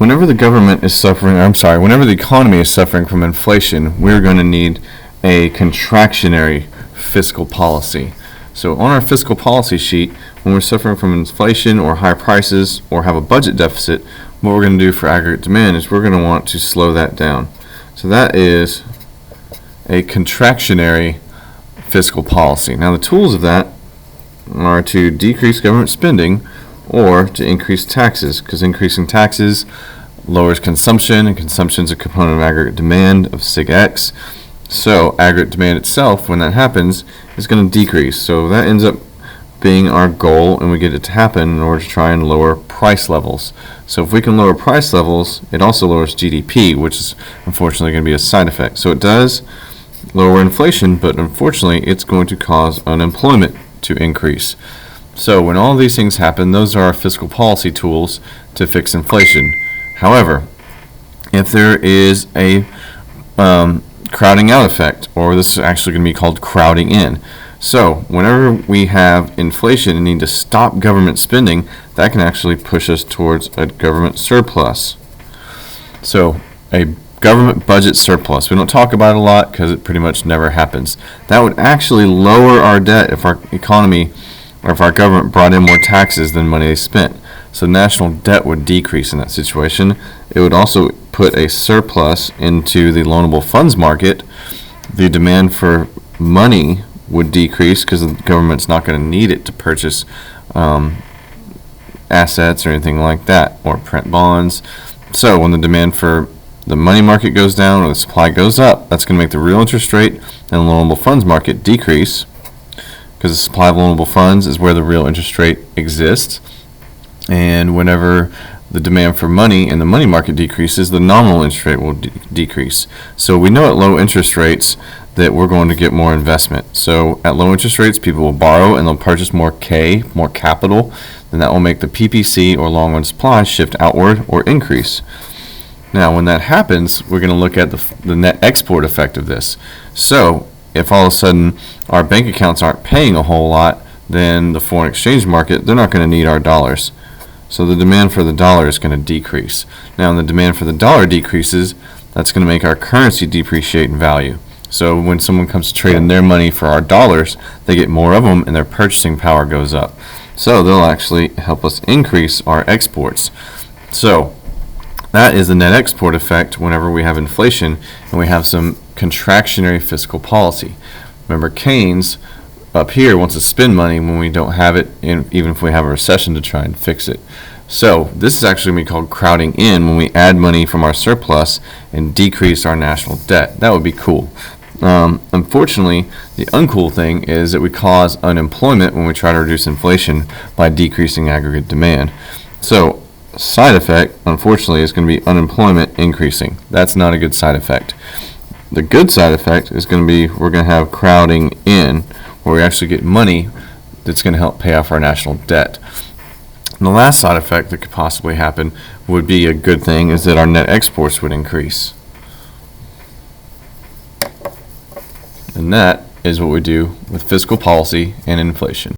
whenever the economy is suffering from inflation, we're going to need a contractionary fiscal policy. So on our fiscal policy sheet, when we're suffering from inflation or high prices or have a budget deficit, what we're going to do for aggregate demand is we're going to want to slow that down. So that is a contractionary fiscal policy. Now the tools of that are to decrease government spending or to increase taxes, because increasing taxes lowers consumption, and consumption is a component of aggregate demand of sig x. So aggregate demand itself, when that happens, is going to decrease. So that ends up being our goal, and we get it to happen in order to try and lower price levels. So if we can lower price levels, it also lowers GDP, which is unfortunately going to be a side effect. So it does lower inflation, but unfortunately it's going to cause unemployment to increase. So when all these things happen, those are our fiscal policy tools to fix inflation. However, if there is a crowding out effect, or this is actually going to be called crowding in. So whenever we have inflation and need to stop government spending, that can actually push us towards a government surplus. So a government budget surplus. We don't talk about it a lot because it pretty much never happens. That would actually lower our debt if our economy or if our government brought in more taxes than money they spent. So national debt would decrease in that situation. It would also put a surplus into the loanable funds market. The demand for money would decrease because the government's not going to need it to purchase assets or anything like that, or print bonds. So when the demand for the money market goes down or the supply goes up, that's going to make the real interest rate and the loanable funds market decrease, because the supply of loanable funds is where the real interest rate exists. And whenever the demand for money in the money market decreases, the nominal interest rate will decrease. So we know at low interest rates that we're going to get more investment. So at low interest rates, people will borrow and they'll purchase more capital, and that will make the PPC or long run supply shift outward or increase. Now when that happens, we're going to look at the net export effect of this. So if all of a sudden our bank accounts aren't paying a whole lot, then the foreign exchange market, they're not going to need our dollars. So the demand for the dollar is going to decrease. Now when the demand for the dollar decreases, that's going to make our currency depreciate in value. So when someone comes to trade in their money for our dollars, they get more of them and their purchasing power goes up. So they'll actually help us increase our exports. So that is the net export effect whenever we have inflation and we have some contractionary fiscal policy. Remember, Keynes up here wants to spend money when we don't have it, even if we have a recession, to try and fix it. So this is actually going to be called crowding in, when we add money from our surplus and decrease our national debt. That would be cool. Unfortunately, the uncool thing is that we cause unemployment when we try to reduce inflation by decreasing aggregate demand. So side effect, unfortunately, is going to be unemployment increasing. That's not a good side effect. The good side effect is going to be we're going to have crowding in, where we actually get money that's going to help pay off our national debt. And the last side effect that could possibly happen would be a good thing, is that our net exports would increase. And that is what we do with fiscal policy and inflation.